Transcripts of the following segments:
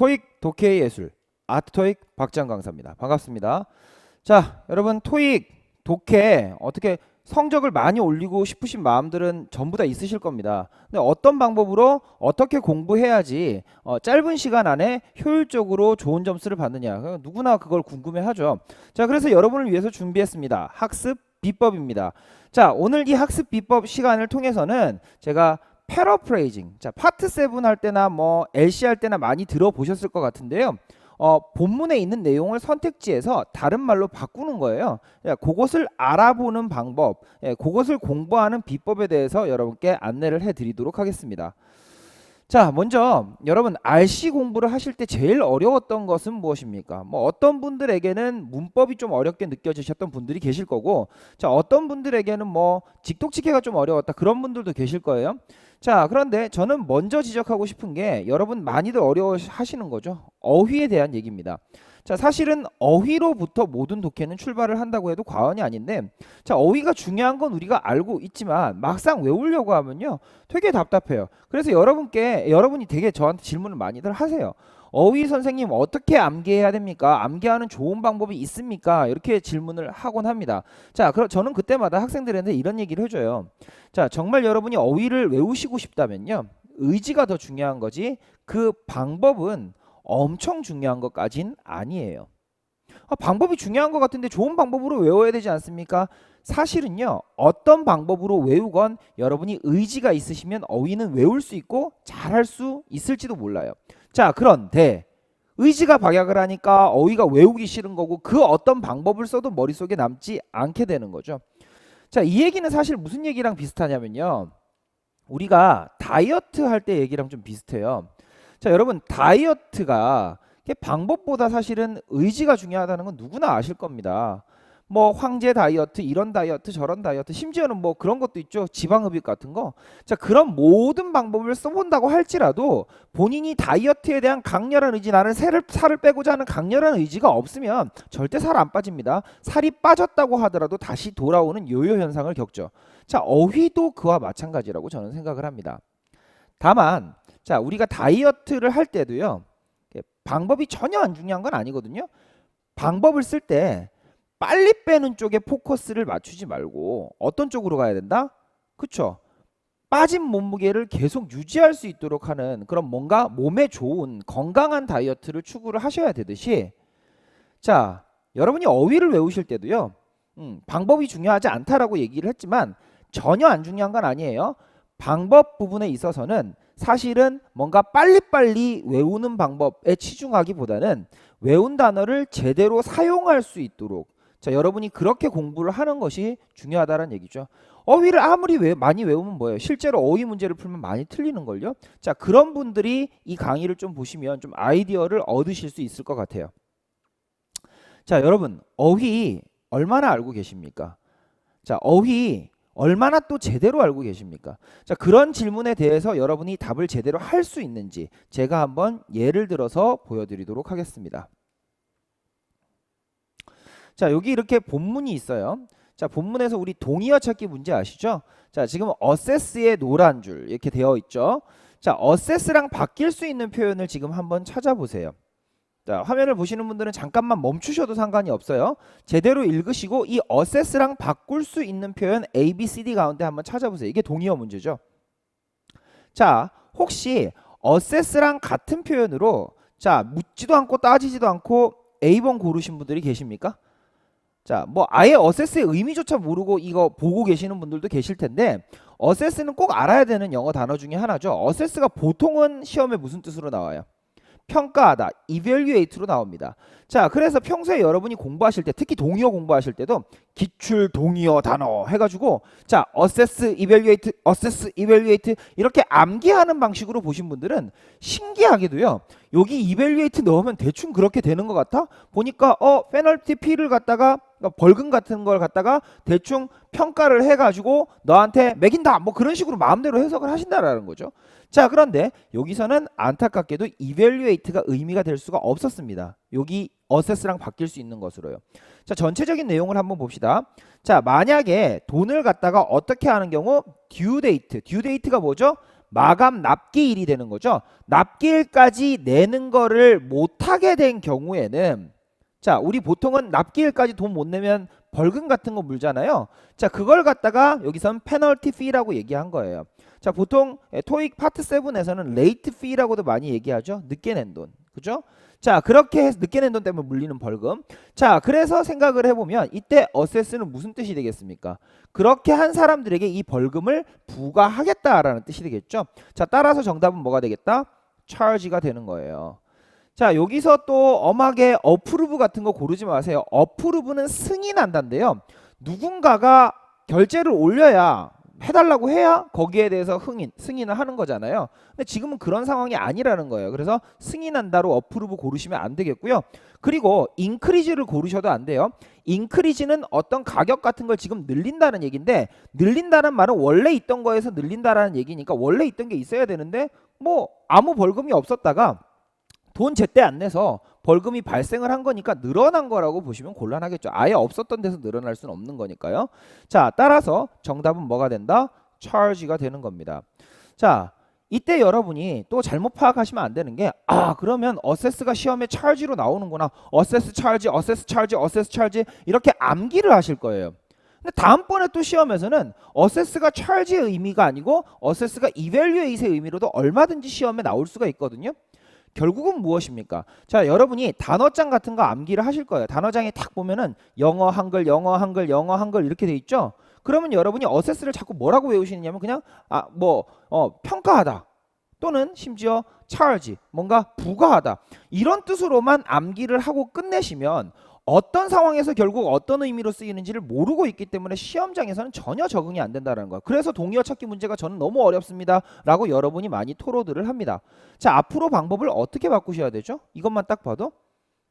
토익 독해의 예술 아트토익 박지한 강사입니다. 반갑습니다. 자, 여러분 토익 독해 어떻게 성적을 많이 올리고 싶으신 마음들은 전부 다 있으실 겁니다. 근데 어떤 방법으로 어떻게 공부해야지 짧은 시간 안에 효율적으로 좋은 점수를 받느냐, 누구나 그걸 궁금해하죠. 자, 그래서 여러분을 위해서 준비했습니다. 학습 비법입니다. 자, 오늘 이 학습 비법 시간을 통해서는 제가 패러프레이징, 자 파트 7 할 때나 뭐 LC 할 때나 많이 들어보셨을 것 같은데요. 본문에 있는 내용을 선택지에서 다른 말로 바꾸는 거예요. 그것을 알아보는 방법, 그것을 공부하는 비법에 대해서 여러분께 안내를 해드리도록 하겠습니다. 자, 먼저 여러분 RC 공부를 하실 때 제일 어려웠던 것은 무엇입니까? 뭐 어떤 분들에게는 문법이 좀 어렵게 느껴지셨던 분들이 계실 거고, 자 어떤 분들에게는 뭐 직독직해가 좀 어려웠다 그런 분들도 계실 거예요. 자, 그런데 저는 먼저 지적하고 싶은 게 여러분 많이들 어려워하시는 거죠. 어휘에 대한 얘기입니다. 자, 사실은 어휘로부터 모든 독해는 출발을 한다고 해도 과언이 아닌데, 자 어휘가 중요한 건 우리가 알고 있지만 막상 외우려고 하면요 되게 답답해요. 그래서 여러분이 되게 저한테 질문을 많이들 하세요. 어휘 선생님 어떻게 암기해야 됩니까? 암기하는 좋은 방법이 있습니까? 이렇게 질문을 하곤 합니다. 자, 저는 그때마다 학생들한테 이런 얘기를 해줘요. 자, 정말 여러분이 어휘를 외우시고 싶다면요 의지가 더 중요한 거지 그 방법은 엄청 중요한 것까진 아니에요. 방법이 중요한 것 같은데 좋은 방법으로 외워야 되지 않습니까? 사실은요 어떤 방법으로 외우건 여러분이 의지가 있으시면 어휘는 외울 수 있고 잘할 수 있을지도 몰라요. 자, 그런데 의지가 박약을 하니까 어휘가 외우기 싫은 거고 그 어떤 방법을 써도 머릿속에 남지 않게 되는 거죠. 자, 이 얘기는 사실 무슨 얘기랑 비슷하냐면요 우리가 다이어트 할 때 얘기랑 좀 비슷해요. 자, 여러분 다이어트가 방법보다 사실은 의지가 중요하다는 건 누구나 아실 겁니다. 뭐 황제 다이어트, 이런 다이어트, 저런 다이어트, 심지어는 뭐 그런 것도 있죠. 지방흡입 같은 거. 자, 그런 모든 방법을 써본다고 할지라도 본인이 다이어트에 대한 강렬한 의지, 나는 살을 빼고자 하는 강렬한 의지가 없으면 절대 살 안 빠집니다. 살이 빠졌다고 하더라도 다시 돌아오는 요요 현상을 겪죠. 자, 어휘도 그와 마찬가지라고 저는 생각을 합니다. 다만 자, 우리가 다이어트를 할 때도요 방법이 전혀 안 중요한 건 아니거든요. 방법을 쓸 때 빨리 빼는 쪽에 포커스를 맞추지 말고 어떤 쪽으로 가야 된다? 그쵸? 빠진 몸무게를 계속 유지할 수 있도록 하는 그런 뭔가 몸에 좋은 건강한 다이어트를 추구를 하셔야 되듯이, 자 여러분이 어휘를 외우실 때도요 방법이 중요하지 않다라고 얘기를 했지만 전혀 안 중요한 건 아니에요. 방법 부분에 있어서는 사실은 뭔가 빨리빨리 외우는 방법에 치중하기보다는 외운 단어를 제대로 사용할 수 있도록, 자 여러분이 그렇게 공부를 하는 것이 중요하다는 얘기죠. 어휘를 아무리 많이 외우면 뭐예요? 실제로 어휘 문제를 풀면 많이 틀리는걸요. 자, 그런 분들이 이 강의를 좀 보시면 좀 아이디어를 얻으실 수 있을 것 같아요. 자, 여러분 어휘 얼마나 알고 계십니까? 자, 어휘 얼마나 또 제대로 알고 계십니까? 자, 그런 질문에 대해서 여러분이 답을 제대로 할 수 있는지 제가 한번 예를 들어서 보여드리도록 하겠습니다. 자, 여기 이렇게 본문이 있어요. 자, 본문에서 우리 동의어 찾기 문제 아시죠? 자, 지금 assess의 노란 줄 이렇게 되어 있죠. 자, assess랑 바뀔 수 있는 표현을 지금 한번 찾아보세요. 자, 화면을 보시는 분들은 잠깐만 멈추셔도 상관이 없어요. 제대로 읽으시고 이 assess랑 바꿀 수 있는 표현 A, B, C, D 가운데 한번 찾아보세요. 이게 동의어 문제죠. 자, 혹시 assess랑 같은 표현으로 자 묻지도 않고 따지지도 않고 A번 고르신 분들이 계십니까? 자, 뭐 아예 assess의 의미조차 모르고 이거 보고 계시는 분들도 계실 텐데, assess는 꼭 알아야 되는 영어 단어 중에 하나죠. assess가 보통은 시험에 무슨 뜻으로 나와요? 평가하다, evaluate로 나옵니다. 자, 그래서 평소에 여러분이 공부하실 때, 특히 동의어 공부하실 때도 기출 동의어 단어 해가지고 자 assess, evaluate 이렇게 암기하는 방식으로 보신 분들은 신기하게도요 여기 evaluate 넣으면 대충 그렇게 되는 것 같아? 보니까 페널티 피를 갖다가 벌금 같은 걸 갖다가 대충 평가를 해가지고 너한테 매긴다 뭐 그런 식으로 마음대로 해석을 하신다라는 거죠. 자, 그런데 여기서는 안타깝게도 evaluate가 의미가 될 수가 없었습니다. 여기 assess랑 바뀔 수 있는 것으로요. 자, 전체적인 내용을 한번 봅시다. 자, 만약에 돈을 갖다가 어떻게 하는 경우 due date가 뭐죠? 마감 납기일이 되는 거죠. 납기일까지 내는 거를 못하게 된 경우에는 자, 우리 보통은 납기일까지 돈 못 내면 벌금 같은 거 물잖아요. 자, 그걸 갖다가 여기선 페널티 피라고 얘기한 거예요. 자, 보통 토익 파트 7에서는 레이트 피라고도 많이 얘기하죠. 늦게 낸 돈. 그죠? 자, 그렇게 해서 늦게 낸 돈 때문에 물리는 벌금. 자, 그래서 생각을 해보면 이때 어세스는 무슨 뜻이 되겠습니까? 그렇게 한 사람들에게 이 벌금을 부과하겠다라는 뜻이 되겠죠. 자, 따라서 정답은 뭐가 되겠다? charge가 되는 거예요. 자, 여기서 또 엄하게 approve 같은 거 고르지 마세요. approve는 승인한다인데요. 누군가가 결제를 올려야 해달라고 해야 거기에 대해서 승인을 하는 거잖아요. 근데 지금은 그런 상황이 아니라는 거예요. 그래서 승인한다로 approve 고르시면 안 되겠고요. 그리고 increase를 고르셔도 안 돼요. increase는 어떤 가격 같은 걸 지금 늘린다는 얘기인데, 늘린다는 말은 원래 있던 거에서 늘린다라는 얘기니까 원래 있던 게 있어야 되는데 뭐 아무 벌금이 없었다가 돈 제때 안 내서 벌금이 발생을 한 거니까 늘어난 거라고 보시면 곤란하겠죠. 아예 없었던 데서 늘어날 수는 없는 거니까요. 자, 따라서 정답은 뭐가 된다? charge가 되는 겁니다. 자, 이때 여러분이 또 잘못 파악하시면 안 되는 게, 그러면 어세스가 시험에 charge로 나오는구나. 어세스 charge, 어세스 charge, 어세스 charge 이렇게 암기를 하실 거예요. 근데 다음번에 또 시험에서는 어세스가 charge의 의미가 아니고 어세스가 evaluate의 의미로도 얼마든지 시험에 나올 수가 있거든요. 결국은 무엇입니까? 자, 여러분이 단어장 같은 거 암기를 하실 거예요. 단어장에 딱 보면은 영어, 한글, 영어, 한글, 영어, 한글 이렇게 돼 있죠? 그러면 여러분이 어세스를 자꾸 뭐라고 외우시느냐면 그냥 평가하다 또는 심지어 charge, 뭔가 부과하다 이런 뜻으로만 암기를 하고 끝내시면 어떤 상황에서 결국 어떤 의미로 쓰이는지를 모르고 있기 때문에 시험장에서는 전혀 적응이 안 된다는 거예요. 그래서 동의어 찾기 문제가 저는 너무 어렵습니다 라고 여러분이 많이 토로들을 합니다. 자, 앞으로 방법을 어떻게 바꾸셔야 되죠? 이것만 딱 봐도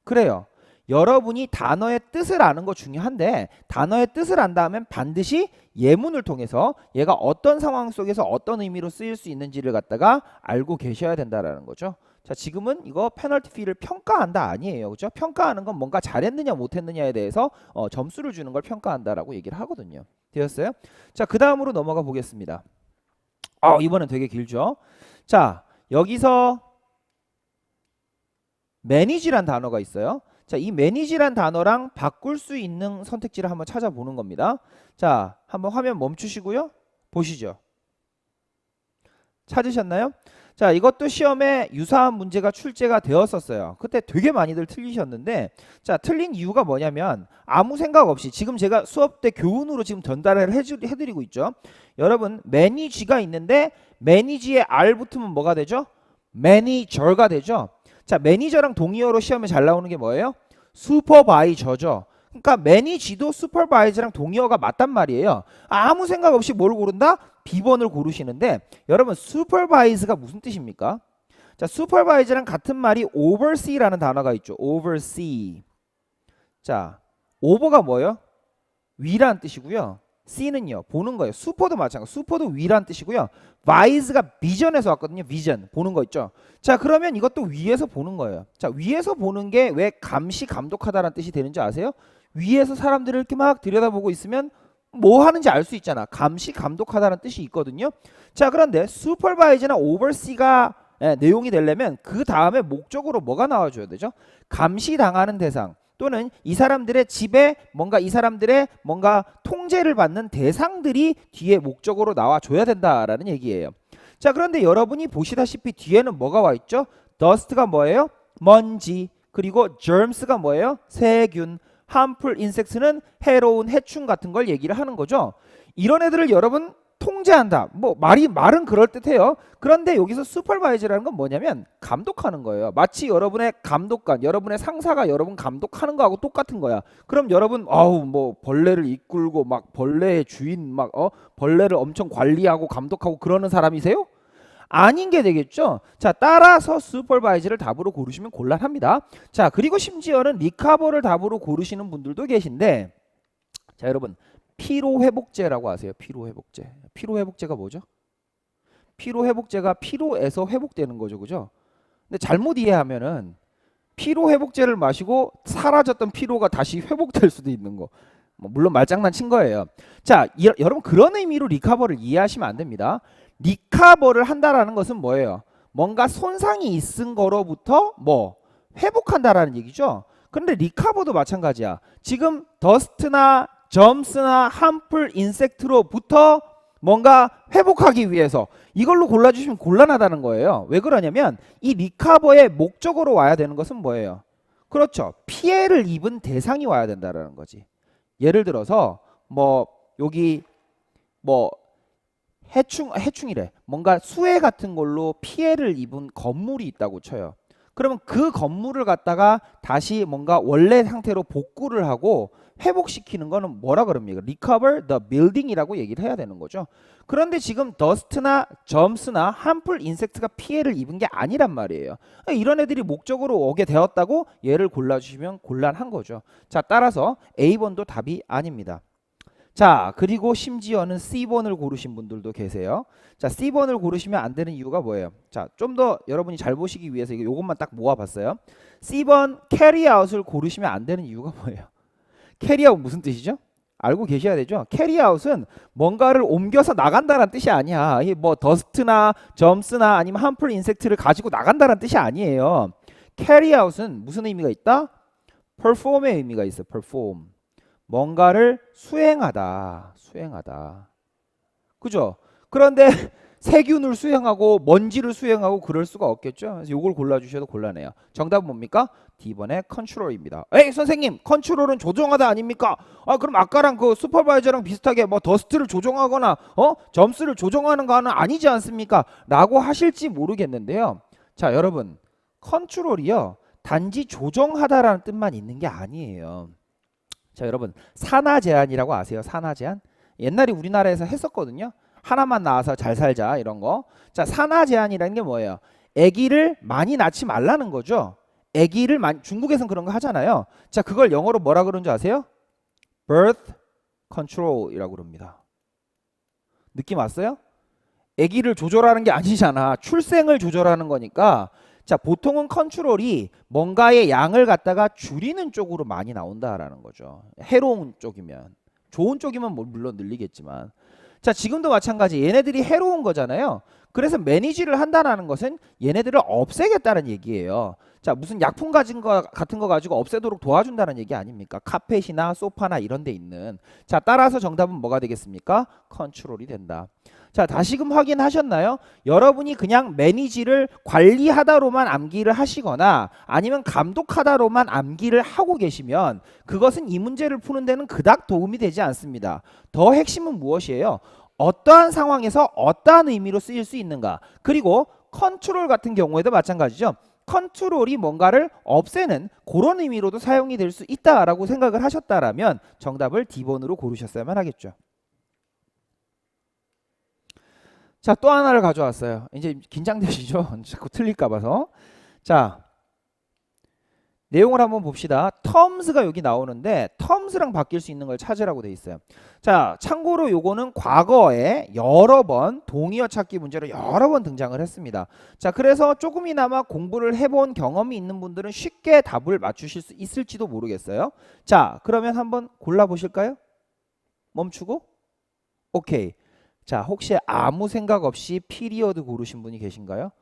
그래요. 여러분이 단어의 뜻을 아는 거 중요한데 단어의 뜻을 안 다음엔 반드시 예문을 통해서 얘가 어떤 상황 속에서 어떤 의미로 쓰일 수 있는지를 갖다가 알고 계셔야 된다는 거죠. 자, 지금은 이거 페널티 피를 평가한다 아니에요. 그죠? 평가하는 건 뭔가 잘했느냐 못했느냐에 대해서 점수를 주는 걸 평가한다라고 얘기를 하거든요. 되었어요? 자, 그 다음으로 넘어가 보겠습니다. 이번엔 되게 길죠? 자, 여기서 manage란 단어가 있어요. 자, 이 manage란 단어랑 바꿀 수 있는 선택지를 한번 찾아보는 겁니다. 자, 한번 화면 멈추시고요. 보시죠. 찾으셨나요? 자, 이것도 시험에 유사한 문제가 출제가 되었었어요. 그때 되게 많이들 틀리셨는데, 자, 틀린 이유가 뭐냐면 아무 생각 없이 지금 제가 수업 때 교훈으로 지금 전달을 해드리고 있죠. 여러분, manage가 있는데 manage에 R 붙으면 뭐가 되죠? manager가 되죠. 자, 매니저랑 동의어로 시험에 잘 나오는 게 뭐예요? 슈퍼바이저죠. 그러니까 manage도 슈퍼바이저랑 동의어가 맞단 말이에요. 아무 생각 없이 뭘 고른다? B번을 고르시는데 여러분 슈퍼바이즈가 무슨 뜻입니까? 자, 슈퍼바이즈랑 같은 말이 oversee라는 단어가 있죠. oversee. 자, over가 뭐예요? 위란 뜻이고요. see는요, 보는 거예요. 슈퍼도 마찬가지. 슈퍼도 위란 뜻이고요. vise가 vision에서 왔거든요. vision. 보는 거 있죠. 자, 그러면 이것도 위에서 보는 거예요. 자, 위에서 보는 게 왜 감시 감독하다라는 뜻이 되는지 아세요? 위에서 사람들을 이렇게 막 들여다보고 있으면 뭐 하는지 알 수 있잖아. 감시 감독하다는 뜻이 있거든요. 자, 그런데 supervise나 oversee가 내용이 되려면 그 다음에 목적으로 뭐가 나와줘야 되죠? 감시당하는 대상 또는 이 사람들의 집에 이 사람들의 뭔가 통제를 받는 대상들이 뒤에 목적으로 나와줘야 된다라는 얘기예요. 자, 그런데 여러분이 보시다시피 뒤에는 뭐가 와 있죠? dust가 뭐예요? 먼지. 그리고 germs가 뭐예요? 세균. harmful insects는 해로운 해충 같은 걸 얘기를 하는 거죠. 이런 애들을 여러분 통제한다. 말은 그럴듯해요. 그런데 여기서 supervisor라는 건 뭐냐면 감독하는 거예요. 마치 여러분의 감독관, 여러분의 상사가 여러분 감독하는 거하고 똑같은 거야. 그럼 여러분 벌레를 이끌고 벌레의 주인 벌레를 엄청 관리하고 감독하고 그러는 사람이세요? 아닌 게 되겠죠. 자, 따라서 슈퍼바이저를 답으로 고르시면 곤란합니다. 자, 그리고 심지어는 리카버를 답으로 고르시는 분들도 계신데, 자, 여러분 피로회복제라고 아세요? 피로회복제. 피로회복제가 뭐죠? 피로회복제가 피로에서 회복되는 거죠, 그죠? 근데 잘못 이해하면은 피로회복제를 마시고 사라졌던 피로가 다시 회복될 수도 있는 거. 물론 말장난 친 거예요. 자, 여러분 그런 의미로 리카버를 이해하시면 안 됩니다. 리커버를 한다라는 것은 뭐예요? 뭔가 손상이 있은 거로부터 뭐 회복한다라는 얘기죠. 그런데 리커버도 마찬가지야. 지금 더스트나 점스나 함풀 인섹트로부터 뭔가 회복하기 위해서 이걸로 골라주시면 곤란하다는 거예요. 왜 그러냐면 이 리커버의 목적으로 와야 되는 것은 뭐예요? 그렇죠. 피해를 입은 대상이 와야 된다는 거지. 예를 들어서 뭐 여기 뭐 해충이래. 뭔가 수해 같은 걸로 피해를 입은 건물이 있다고 쳐요. 그러면 그 건물을 갖다가 다시 뭔가 원래 상태로 복구를 하고 회복시키는 거는 뭐라 그럽니까? Recover the building이라고 얘기를 해야 되는 거죠. 그런데 지금 더스트나 점스나 함풀 인섹트가 피해를 입은 게 아니란 말이에요. 이런 애들이 목적으로 오게 되었다고 얘를 골라주시면 곤란한 거죠. 자, 따라서 A번도 답이 아닙니다. 자, 그리고 심지어는 C번을 고르신 분들도 계세요. 자, C번을 고르시면 안 되는 이유가 뭐예요? 자, 좀 더 여러분이 잘 보시기 위해서 이것만 딱 모아봤어요. C번 carry out을 고르시면 안 되는 이유가 뭐예요? carry out 무슨 뜻이죠? 알고 계셔야 되죠. carry out은 뭔가를 옮겨서 나간다는 뜻이 아니야. 이 뭐 더스트나 점스나 아니면 함풀 인섹트를 가지고 나간다는 뜻이 아니에요. carry out은 무슨 의미가 있다? perform의 의미가 있어. perform. 뭔가를 수행하다. 그죠? 그런데 세균을 수행하고 먼지를 수행하고 그럴 수가 없겠죠. 그래서 이걸 골라주셔도 곤란해요. 정답은 뭡니까? D번의 컨트롤입니다. 에이 선생님, 컨트롤은 조종하다 아닙니까? 아 그럼 아까랑 그 슈퍼바이저랑 비슷하게 뭐 더스트를 조종하거나 점수를 조종하는 거는 아니지 않습니까? 라고 하실지 모르겠는데요. 자 여러분, 컨트롤이요 단지 조종하다라는 뜻만 있는 게 아니에요. 자 여러분, 산하 제한이라고 아세요? 산하 제한? 옛날에 우리나라에서 했었거든요. 하나만 낳아서 잘 살자 이런 거. 자, 산하 제한이라는 게 뭐예요? 아기를 많이 낳지 말라는 거죠. 아기를 중국에서는 그런 거 하잖아요. 자, 그걸 영어로 뭐라 그러는 줄 아세요? birth control이라고 그럽니다. 느낌 왔어요? 아기를 조절하는 게 아니잖아. 출생을 조절하는 거니까. 자, 보통은 컨트롤이 뭔가의 양을 갖다가 줄이는 쪽으로 많이 나온다라는 거죠. 해로운 쪽이면. 좋은 쪽이면 물론 늘리겠지만. 자, 지금도 마찬가지. 얘네들이 해로운 거잖아요. 그래서 매니지를 한다는 것은 얘네들을 없애겠다는 얘기예요. 자, 무슨 약품 같은 거 가지고 없애도록 도와준다는 얘기 아닙니까? 카펫이나 소파나 이런 데 있는. 자, 따라서 정답은 뭐가 되겠습니까? 컨트롤이 된다. 자, 다시금 확인하셨나요? 여러분이 그냥 매니지를 관리하다로만 암기를 하시거나 아니면 감독하다로만 암기를 하고 계시면 그것은 이 문제를 푸는 데는 그닥 도움이 되지 않습니다. 더 핵심은 무엇이에요? 어떠한 상황에서 어떠한 의미로 쓰일 수 있는가? 그리고 컨트롤 같은 경우에도 마찬가지죠. 컨트롤이 뭔가를 없애는 그런 의미로도 사용이 될 수 있다라고 생각을 하셨다라면 정답을 D번으로 고르셨어야만 하겠죠. 자, 또 하나를 가져왔어요. 이제 긴장되시죠? 자꾸 틀릴까 봐서. 자, 내용을 한번 봅시다. terms가 여기 나오는데 terms랑 바뀔 수 있는 걸 찾으라고 돼 있어요. 자, 참고로 요거는 과거에 여러 번 동의어 찾기 문제로 여러 번 등장을 했습니다. 자, 그래서 조금이나마 공부를 해본 경험이 있는 분들은 쉽게 답을 맞추실 수 있을지도 모르겠어요. 자, 그러면 한번 골라보실까요? 멈추고 오케이. 자, 혹시 아무 생각 없이 피리어드 고르신 분이 계신가요?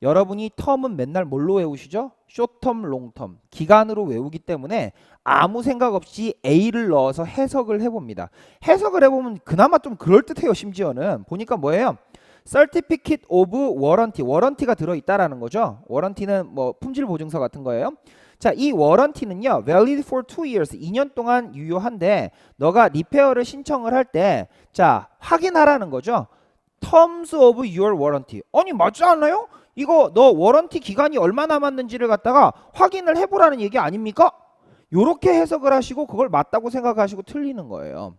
여러분이 텀은 맨날 뭘로 외우시죠? 쇼텀, 롱텀. 기간으로 외우기 때문에 아무 생각 없이 A를 넣어서 해석을 해봅니다. 해석을 해보면 그나마 좀 그럴듯해요. 심지어는. 보니까 뭐예요? Certificate of Warranty. 워런티가 들어있다라는 거죠. 워런티는 뭐 품질 보증서 같은 거예요. 자, 이 워런티는요. valid for 2 years. 2년 동안 유효한데 너가 리페어를 신청을 할 때 자, 확인하라는 거죠. Terms of your warranty. 아니, 맞지 않나요? 이거 너 워런티 기간이 얼마 남았는지를 갖다가 확인을 해보라는 얘기 아닙니까? 요렇게 해석을 하시고 그걸 맞다고 생각하시고 틀리는 거예요.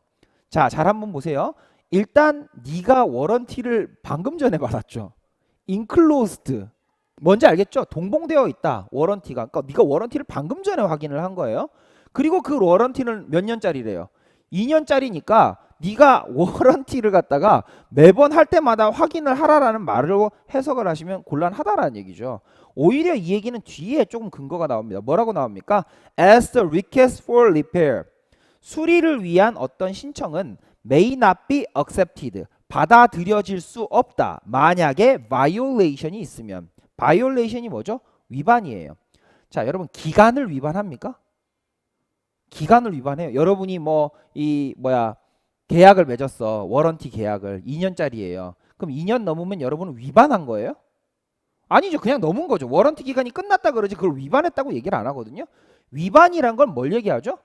자, 잘 한번 보세요. 일단 네가 워런티를 방금 전에 받았죠. enclosed. 뭔지 알겠죠? 동봉되어 있다. 워런티가. 그러니까 네가 워런티를 방금 전에 확인을 한 거예요. 그리고 그 워런티는 몇 년짜리래요? 2년짜리니까 네가 워런티를 갖다가 매번 할 때마다 확인을 하라라는 말로 해석을 하시면 곤란하다라는 얘기죠. 오히려 이 얘기는 뒤에 조금 근거가 나옵니다. 뭐라고 나옵니까? As the request for repair. 수리를 위한 어떤 신청은 may not be accepted. 받아들여질 수 없다. 만약에 violation이 있으면. violation이 뭐죠? 위반이에요. 자, 여러분 기간을 위반합니까? 기간을 위반해요. 여러분이 계약을 맺었어. 워런티 계약을 2년짜리예요. 그럼 2년 넘으면 여러분은 위반한 거예요? 아니죠. 그냥 넘은 거죠. 워런티 기간이 끝났다 그러지 그걸 위반했다고 얘기를 안 하거든요. 위반이란 건 뭘 얘기하죠?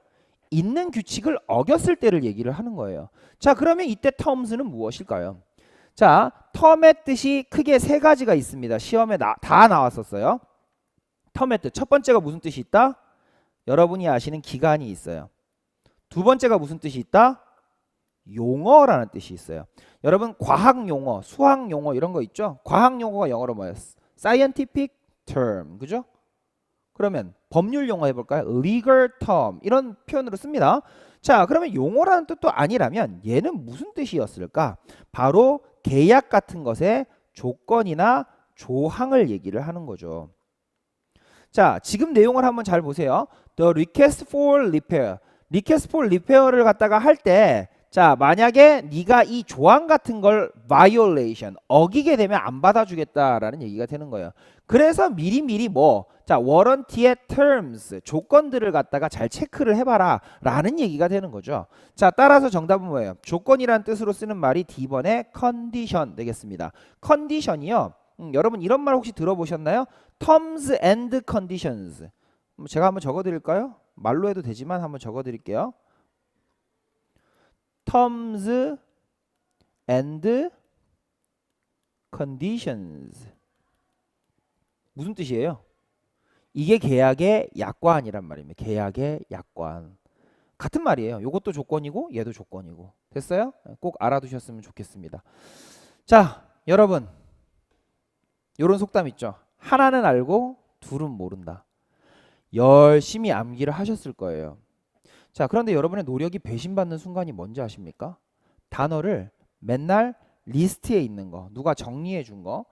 있는 규칙을 어겼을 때를 얘기를 하는 거예요. 자, 그러면 이때 terms는 무엇일까요? 자, term의 뜻이 크게 세 가지가 있습니다. 시험에 다 나왔었어요. term의 뜻. 첫 번째가 무슨 뜻이 있다? 여러분이 아시는 기간이 있어요. 두 번째가 무슨 뜻이 있다? 용어라는 뜻이 있어요. 여러분 과학 용어, 수학 용어 이런 거 있죠? 과학 용어가 영어로 뭐예요? scientific term. 그죠? 그러면 법률 용어 해볼까요? legal term 이런 표현으로 씁니다. 자, 그러면 용어라는 뜻도 아니라면 얘는 무슨 뜻이었을까? 바로 계약 같은 것의 조건이나 조항을 얘기를 하는 거죠. 자, 지금 내용을 한번 잘 보세요. The request for repair. request for repair를 갖다가 할 때, 자, 만약에 네가 이 조항 같은 걸 violation, 어기게 되면 안 받아주겠다라는 얘기가 되는 거예요. 그래서 미리미리 자, 워런티의 terms, 조건들을 갖다가 잘 체크를 해봐라 라는 얘기가 되는 거죠. 자, 따라서 정답은 뭐예요? 조건이라는 뜻으로 쓰는 말이 D번의 condition 되겠습니다. condition이요. 여러분 이런 말 혹시 들어보셨나요? terms and conditions. 제가 한번 적어드릴까요? 말로 해도 되지만 한번 적어드릴게요. terms and conditions. 무슨 뜻이에요? 이게 계약의 약관이란 말입니다. 계약의 약관. 같은 말이에요. 이것도 조건이고 얘도 조건이고. 됐어요? 꼭 알아두셨으면 좋겠습니다. 자, 여러분 요런 속담 있죠. 하나는 알고 둘은 모른다. 열심히 암기를 하셨을 거예요. 자, 그런데 여러분의 노력이 배신받는 순간이 뭔지 아십니까? 단어를 맨날 리스트에 있는 거, 누가 정리해 준 거,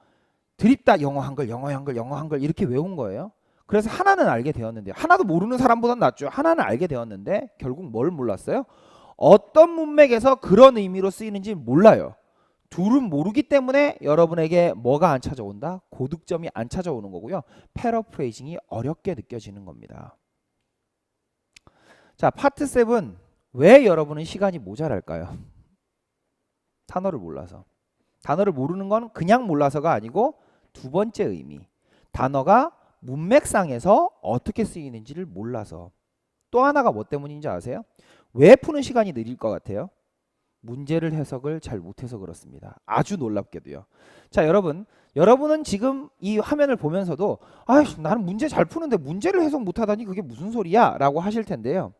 드립다 영어 한글, 영어 한글, 영어 한글 이렇게 외운 거예요. 그래서 하나는 알게 되었는데, 하나도 모르는 사람보단 낫죠. 하나는 알게 되었는데 결국 뭘 몰랐어요? 어떤 문맥에서 그런 의미로 쓰이는지 몰라요. 둘은 모르기 때문에 여러분에게 뭐가 안 찾아온다? 고득점이 안 찾아오는 거고요. 패러프레이징이 어렵게 느껴지는 겁니다. 자, 파트 7. 왜 여러분은 시간이 모자랄까요? 단어를 몰라서. 단어를 모르는 건 그냥 몰라서가 아니고 두 번째 의미. 단어가 문맥상에서 어떻게 쓰이는지를 몰라서. 또 하나가 뭐 때문인지 아세요? 왜 푸는 시간이 느릴 것 같아요? 문제를 해석을 잘 못해서 그렇습니다. 아주 놀랍게도요. 자, 여러분은 지금 이 화면을 보면서도 나는 문제 잘 푸는데 문제를 해석 못하다니 그게 무슨 소리야? 라고 하실 텐데요.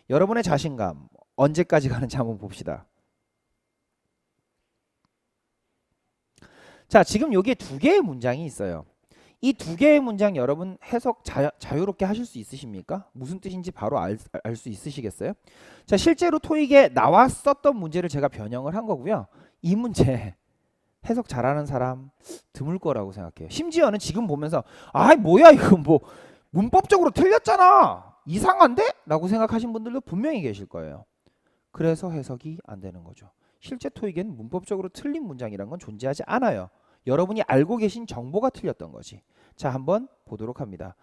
여러분의 자신감 언제까지 가는지 한번 봅시다. 자, 지금 여기에 두 개의 문장이 있어요. 이 두 개의 문장 여러분 해석 자유롭게 하실 수 있으십니까? 무슨 뜻인지 바로 알 수 있으시겠어요? 자, 실제로 토익에 나왔었던 문제를 제가 변형을 한 거고요. 이 문제 해석 잘하는 사람 드물 거라고 생각해요. 심지어는 지금 보면서 뭐야 이거 문법적으로 틀렸잖아. 이상한데? 라고 생각하신 분들도 분명히 계실 거예요. 그래서 해석이 안 되는 거죠. 실제 토익에는 문법적으로 틀린 문장이란 건 존재하지 않아요. 여러분이 알고 계신 정보가 틀렸던 거지. 자, 한번 보도록 합니다.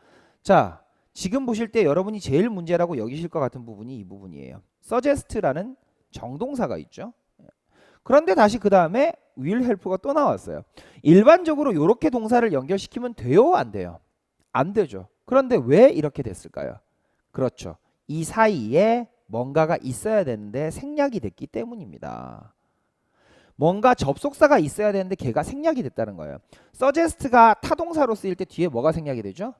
자, 지금 보실 때 여러분이 제일 문제라고 여기실 것 같은 부분이 이 부분이에요. suggest라는 정동사가 있죠. 그런데 다시 그 다음에 will help가 또 나왔어요. 일반적으로 이렇게 동사를 연결시키면 돼요? 안 돼요? 안 되죠. 그런데 왜 이렇게 됐을까요? 그렇죠. 이 사이에 뭔가가 있어야 되는데 생략이 됐기 때문입니다. 뭔가 접속사가 있어야 되는데 걔가 생략이 됐다는 거예요. suggest가 타동사로 쓰일 때 뒤에 뭐가 생략이 되죠?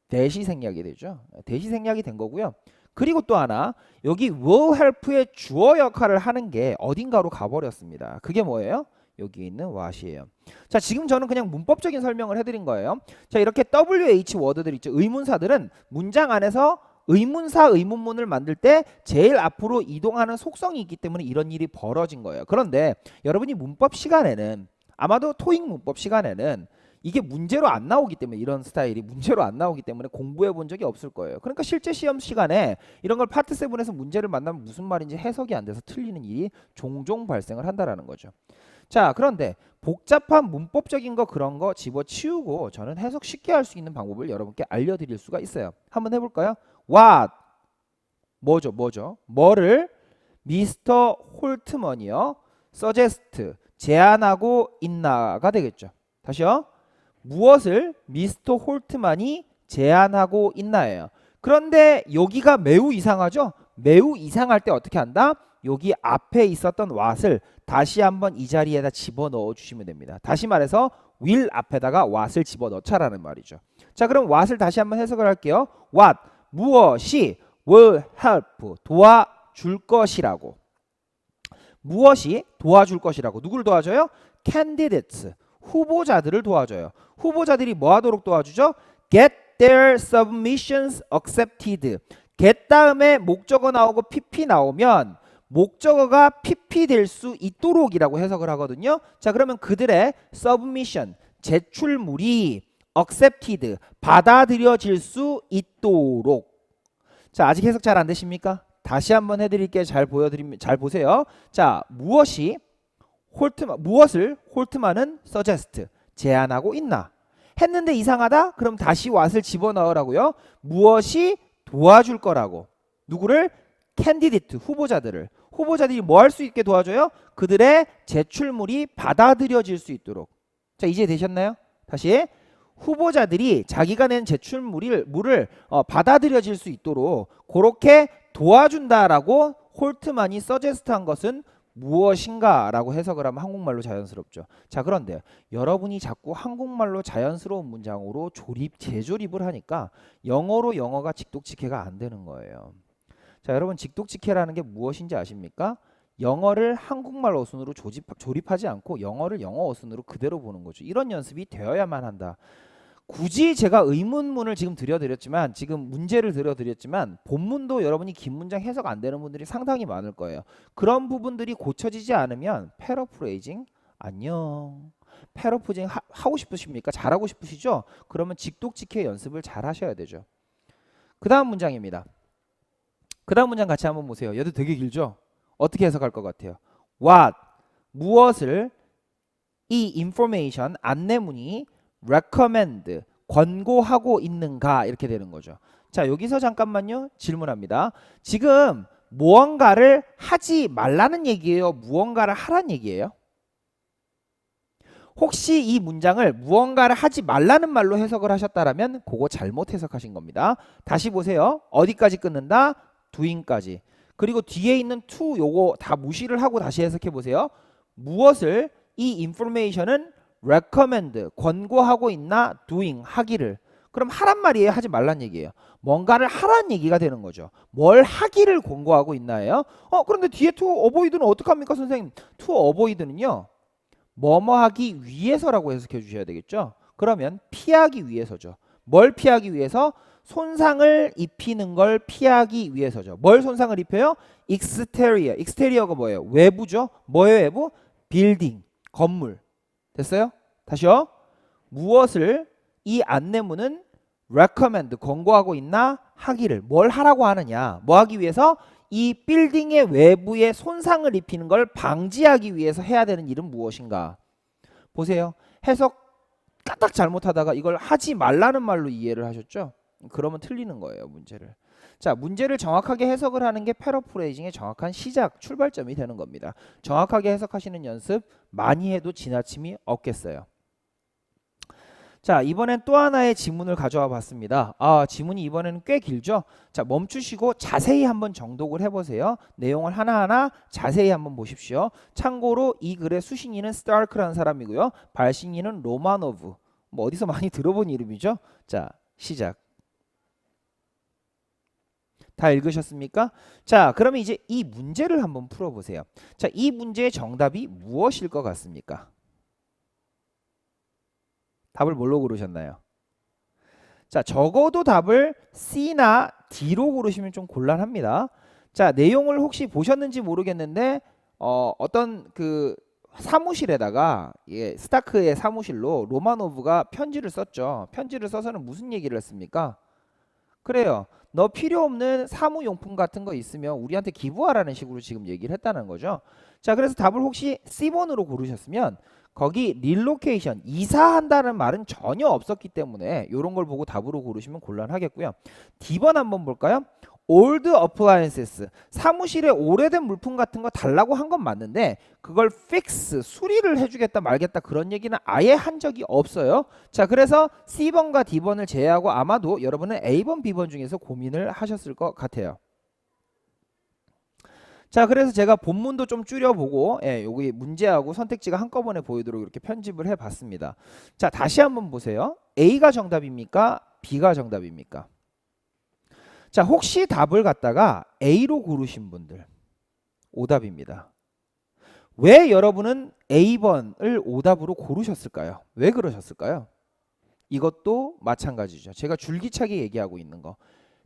대시 생략이 되죠. 대시 생략이 된 거고요. 그리고 또 하나, 여기 will help의 주어 역할을 하는 게 어딘가로 가버렸습니다. 그게 뭐예요? 여기 있는 what이에요. 자, 지금 저는 그냥 문법적인 설명을 해드린 거예요. 자, 이렇게 WH 워드들 있죠. 의문사들은 문장 안에서 의문사 의문문을 만들 때 제일 앞으로 이동하는 속성이 있기 때문에 이런 일이 벌어진 거예요. 그런데 여러분이 문법 시간에는, 아마도 토익 문법 시간에는 이게 문제로 안 나오기 때문에, 이런 스타일이 문제로 안 나오기 때문에 공부해 본 적이 없을 거예요. 그러니까 실제 시험 시간에 이런 걸 파트 7에서 문제를 만나면 무슨 말인지 해석이 안 돼서 틀리는 일이 종종 발생을 한다라는 거죠. 자, 그런데 복잡한 문법적인 거 그런 거 집어치우고 저는 해석 쉽게 할 수 있는 방법을 여러분께 알려드릴 수가 있어요. 한번 해볼까요? What 뭐죠? 뭐를 미스터 홀트먼이요 suggest 제안하고 있나가 되겠죠. 다시요. 무엇을 미스터 홀트만이 제안하고 있나예요. 그런데 여기가 매우 이상하죠? 매우 이상할 때 어떻게 한다? 여기 앞에 있었던 what을 다시 한번 이 자리에다 집어넣어 주시면 됩니다. 다시 말해서 will 앞에다가 what을 집어넣자라는 말이죠. 자, 그럼 what을 다시 한번 해석을 할게요. what 무엇이 will help 도와줄 것이라고. 무엇이 도와줄 것이라고. 누구를 도와줘요? candidates 후보자들을 도와줘요. 후보자들이 뭐 하도록 도와주죠? get their submissions accepted. get 다음에 목적어 나오고 pp 나오면 목적어가 pp 될 수 있도록이라고 해석을 하거든요. 자, 그러면 그들의 submission 제출물이 accepted 받아들여질 수 있도록. 자, 아직 해석 잘 안 되십니까? 다시 한번 해드릴게요. 잘 보세요. 자, 무엇을 홀트만은 suggest 제안하고 있나 했는데 이상하다? 그럼 다시 what을 집어넣으라고요. 무엇이 도와줄 거라고. 누구를? candidate 후보자들이 뭐 할 수 있게 도와줘요? 그들의 제출물이 받아들여질 수 있도록. 자, 이제 되셨나요? 다시 후보자들이 자기가 낸 제출물을 받아들여질 수 있도록 그렇게 도와준다라고 홀트만이 서제스트한 것은 무엇인가 라고 해석을 하면 한국말로 자연스럽죠. 자, 그런데 여러분이 자꾸 한국말로 자연스러운 문장으로 재조립을 하니까 영어로 영어가 직독직해가 안 되는 거예요. 자, 여러분 직독직해라는 게 무엇인지 아십니까? 영어를 한국말 어순으로 조립하지 않고 영어를 영어 어순으로 그대로 보는 거죠. 이런 연습이 되어야만 한다. 굳이 제가 의문문을 지금 지금 문제를 드렸지만 본문도 여러분이 긴 문장 해석 안 되는 분들이 상당히 많을 거예요. 그런 부분들이 고쳐지지 않으면 패러프레이징 안녕. 패러프레이징 하고 싶으십니까? 잘하고 싶으시죠? 그러면 직독직해 연습을 잘 하셔야 되죠. 그 다음 문장입니다. 그 다음 문장 같이 한번 보세요. 얘도 되게 길죠? 어떻게 해석할 것 같아요? What 무엇을 이 information 안내문이 recommend 권고하고 있는가 이렇게 되는 거죠. 자, 여기서 잠깐만요. 질문합니다. 지금 무언가를 하지 말라는 얘기예요? 무언가를 하라는 얘기예요? 혹시 이 문장을 무언가를 하지 말라는 말로 해석을 하셨다라면 그거 잘못 해석하신 겁니다. 다시 보세요. 어디까지 끊는다? doing까지. 그리고 뒤에 있는 to 요거 다 무시를 하고 다시 해석해 보세요. 무엇을 이 information은 recommend 권고하고 있나? doing 하기를. 그럼 하란 말이에요? 하지 말란 얘기예요? 뭔가를 하란 얘기가 되는 거죠. 뭘 하기를 권고하고 있나예요? 그런데 뒤에 to avoid는 어떡합니까 선생님? to avoid는요. 뭐뭐 하기 위해서라고 해석해 주셔야 되겠죠. 그러면 피하기 위해서죠. 뭘 피하기 위해서? 손상을 입히는 걸 피하기 위해서죠. 뭘 손상을 입혀요? exterior가 뭐예요? 외부죠. 뭐예요 외부? 빌딩, 건물. 됐어요? 다시요. 무엇을 이 안내문은 recommend 권고하고 있나? 하기를. 뭘 하라고 하느냐? 뭐 하기 위해서? 이 빌딩의 외부에 손상을 입히는 걸 방지하기 위해서 해야 되는 일은 무엇인가? 보세요. 해석 까딱 잘못하다가 이걸 하지 말라는 말로 이해를 하셨죠? 그러면 틀리는 거예요, 문제를. 자, 문제를 정확하게 해석을 하는 게 패러프레이징의 정확한 시작, 출발점이 되는 겁니다. 정확하게 해석하시는 연습 많이 해도 지나침이 없겠어요. 자, 이번엔 또 하나의 지문을 가져와 봤습니다. 지문이 이번에는 꽤 길죠? 자, 멈추시고 자세히 한번 정독을 해보세요. 내용을 하나하나 자세히 한번 보십시오. 참고로 이 글의 수신인은 스타크라는 사람이고요. 발신인은 로마노브. 뭐 어디서 많이 들어본 이름이죠? 자, 시작. 다 읽으셨습니까? 자, 그러면 이제 이 문제를 한번 풀어보세요. 자, 이 문제의 정답이 무엇일 것 같습니까? 답을 뭘로 고르셨나요? 자, 적어도 답을 C나 D로 고르시면 좀 곤란합니다. 자, 내용을 혹시 보셨는지 모르겠는데 어떤 그 사무실에다가 스타크의 사무실로 로마노브가 편지를 썼죠. 편지를 써서는 무슨 얘기를 했습니까? 그래요. 너 필요 없는 사무용품 같은 거 있으면 우리한테 기부하라는 식으로 지금 얘기를 했다는 거죠. 자, 그래서 답을 혹시 C번으로 고르셨으면 거기 릴로케이션, 이사한다는 말은 전혀 없었기 때문에 이런 걸 보고 답으로 고르시면 곤란하겠고요. D번 한번 볼까요? old appliances, 사무실에 오래된 물품 같은 거 달라고 한 건 맞는데 그걸 fix, 수리를 해주겠다 말겠다 그런 얘기는 아예 한 적이 없어요. 자, 그래서 C번과 D번을 제외하고 아마도 여러분은 A번, B번 중에서 고민을 하셨을 것 같아요. 자, 그래서 제가 본문도 좀 줄여보고 여기 문제하고 선택지가 한꺼번에 보이도록 이렇게 편집을 해봤습니다. 자, 다시 한번 보세요. A가 정답입니까? B가 정답입니까? 자, 혹시 답을 갖다가 A로 고르신 분들 오답입니다. 왜 여러분은 A번을 오답으로 고르셨을까요? 왜 그러셨을까요? 이것도 마찬가지죠. 제가 줄기차게 얘기하고 있는 거.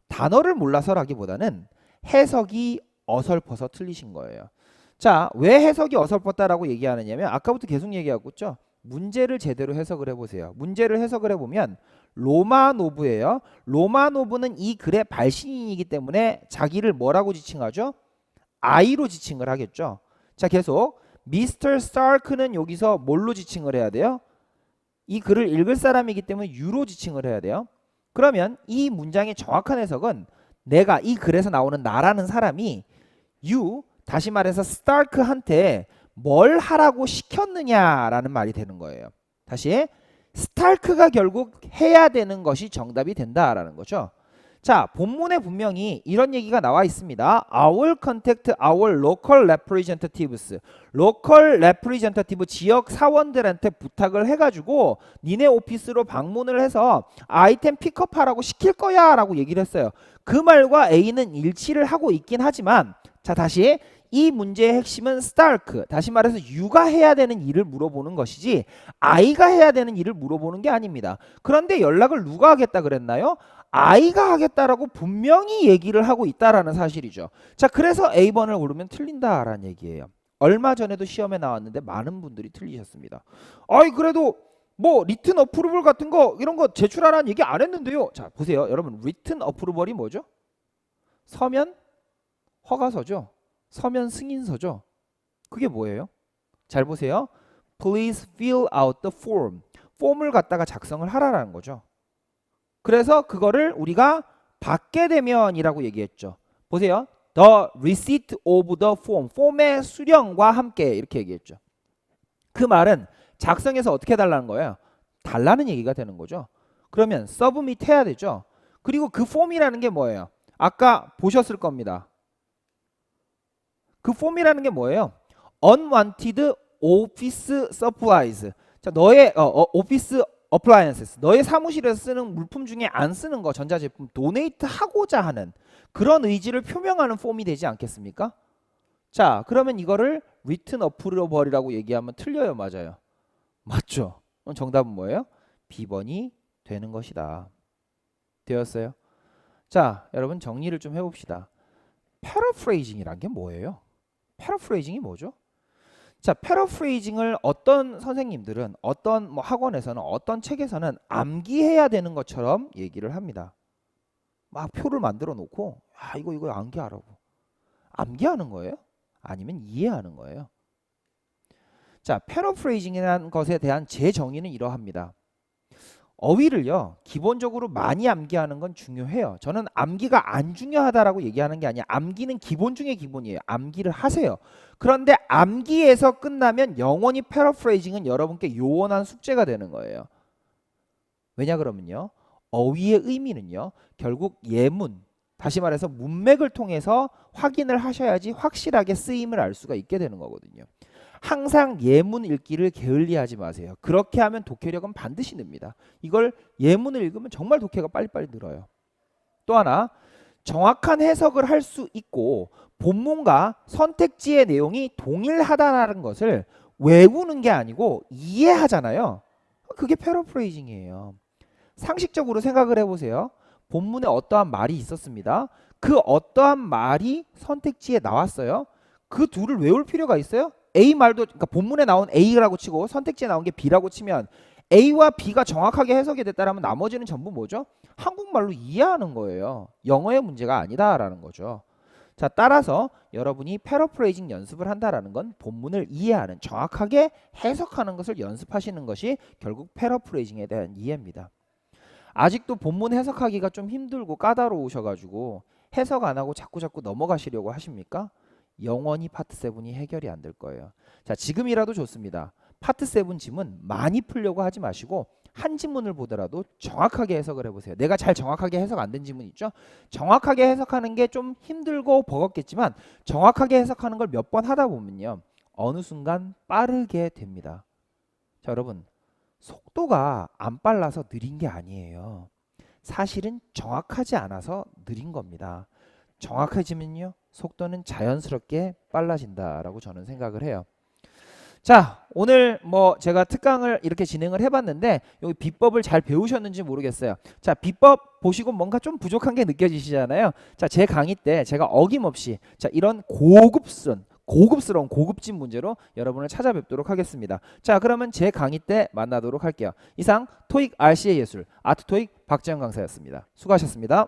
단어를 몰라서라기보다는 해석이 어설퍼서 틀리신 거예요. 자, 왜 해석이 어설펐다라고 얘기하느냐면 아까부터 계속 얘기하고 있죠. 문제를 제대로 해석을 해보세요. 문제를 해석을 해보면 로마노브예요. 로마노브는 이 글의 발신인이기 때문에 자기를 뭐라고 지칭하죠? I로 지칭을 하겠죠. 자, 계속 미스터 스타크는 여기서 뭘로 지칭을 해야 돼요? 이 글을 읽을 사람이기 때문에 U로 지칭을 해야 돼요. 그러면 이 문장의 정확한 해석은 내가 이 글에서 나오는 나라는 사람이 U, 다시 말해서 스타크한테 뭘 하라고 시켰느냐라는 말이 되는 거예요. 다시 스타크가 결국 해야 되는 것이 정답이 된다라는 거죠. 자, 본문에 분명히 이런 얘기가 나와 있습니다. I will contact our local representatives. local representative 지역 사원들한테 부탁을 해가지고 니네 오피스로 방문을 해서 아이템 픽업하라고 시킬 거야 라고 얘기를 했어요. 그 말과 A는 일치를 하고 있긴 하지만 자, 다시 이 문제의 핵심은 Stark, 다시 말해서 U가 해야 되는 일을 물어보는 것이지 I가 해야 되는 일을 물어보는 게 아닙니다. 그런데 연락을 누가 하겠다 그랬나요? I가 하겠다라고 분명히 얘기를 하고 있다라는 사실이죠. 자, 그래서 A번을 고르면 틀린다라는 얘기예요. 얼마 전에도 시험에 나왔는데 많은 분들이 틀리셨습니다. 아이, 그래도 뭐 리튼 어프루벌 같은 거 이런 거 제출하라는 얘기 안 했는데요. 자, 보세요. 여러분, 리튼 어프루벌이 뭐죠? 서면 허가서죠. 서면 승인서죠. 그게 뭐예요? 잘 보세요. Please fill out the form. 폼을 갖다가 작성을 하라라는 거죠. 그래서 그거를 우리가 받게 되면이라고 얘기했죠. 보세요. The receipt of the form. 폼의 수령과 함께 이렇게 얘기했죠. 그 말은 작성해서 어떻게 해달라는 거예요? 달라는 얘기가 되는 거죠. 그러면 submit 해야 되죠. 그리고 그 폼이라는 게 뭐예요? 아까 보셨을 겁니다. 그 폼이라는 게 뭐예요? Unwanted office supplies. 자, 너의 오피스 appliances. 너의 사무실에서 쓰는 물품 중에 안 쓰는 거, 전자제품 도네이트 하고자 하는 그런 의지를 표명하는 폼이 되지 않겠습니까? 자, 그러면 이거를 written approval이라고 얘기하면 틀려요, 맞아요? 맞죠? 그럼 정답은 뭐예요? B번이 되는 것이다. 되었어요? 자, 여러분 정리를 좀 해봅시다. paraphrasing이란 게 뭐예요? paraphrasing이 뭐죠? 자, paraphrasing을 어떤 선생님들은 어떤 뭐 학원에서는 어떤 책에서는 암기해야 되는 것처럼 얘기를 합니다. 막 표를 만들어 놓고 이거 암기하라고. 암기하는 거예요? 아니면 이해하는 거예요? 자, paraphrasing이라는 것에 대한 제 정의는 이러합니다. 어휘를요, 기본적으로 많이 암기하는 건 중요해요. 저는 암기가 안 중요하다라고 얘기하는 게 아니야. 암기는 기본 중에 기본이에요. 암기를 하세요. 그런데 암기에서 끝나면 영원히 패러프레이징은 여러분께 요원한 숙제가 되는 거예요. 왜냐 그러면요, 어휘의 의미는요, 결국 예문, 다시 말해서 문맥을 통해서 확인을 하셔야지 확실하게 쓰임을 알 수가 있게 되는 거거든요. 항상 예문 읽기를 게을리하지 마세요. 그렇게 하면 독해력은 반드시 늡니다. 이걸 예문을 읽으면 정말 독해가 빨리빨리 늘어요. 또 하나, 정확한 해석을 할 수 있고 본문과 선택지의 내용이 동일하다는 것을 외우는 게 아니고 이해하잖아요. 그게 패러프레이징이에요. 상식적으로 생각을 해보세요. 본문에 어떠한 말이 있었습니다. 그 어떠한 말이 선택지에 나왔어요. 그 둘을 외울 필요가 있어요? A 말도, 그러니까 본문에 나온 A라고 치고 선택지에 나온 게 B라고 치면 A와 B가 정확하게 해석이 됐다라면 나머지는 전부 뭐죠? 한국말로 이해하는 거예요. 영어의 문제가 아니다라는 거죠. 자, 따라서 여러분이 패러프레이징 연습을 한다라는 건 본문을 이해하는, 정확하게 해석하는 것을 연습하시는 것이 결국 패러프레이징에 대한 이해입니다. 아직도 본문 해석하기가 좀 힘들고 까다로우셔가지고 해석 안 하고 자꾸 넘어가시려고 하십니까? 영원히 파트 7이 해결이 안 될 거예요. 자, 지금이라도 좋습니다. 파트 7 지문 많이 풀려고 하지 마시고 한 지문을 보더라도 정확하게 해석을 해보세요. 내가 잘 정확하게 해석 안 된 지문 있죠? 정확하게 해석하는 게 좀 힘들고 버겁겠지만 정확하게 해석하는 걸 몇 번 하다 보면요, 어느 순간 빠르게 됩니다. 자, 여러분, 속도가 안 빨라서 느린 게 아니에요. 사실은 정확하지 않아서 느린 겁니다. 정확해지면요, 속도는 자연스럽게 빨라진다라고 저는 생각을 해요. 자, 오늘 뭐 제가 특강을 이렇게 진행을 해봤는데 여기 비법을 잘 배우셨는지 모르겠어요. 자, 비법 보시고 뭔가 좀 부족한 게 느껴지시잖아요. 자, 제 강의 때 제가 어김없이 자, 이런 고급스러운 고급진 문제로 여러분을 찾아뵙도록 하겠습니다. 자, 그러면 제 강의 때 만나도록 할게요. 이상 토익 RC의 예술 아트 토익 박재현 강사였습니다. 수고하셨습니다.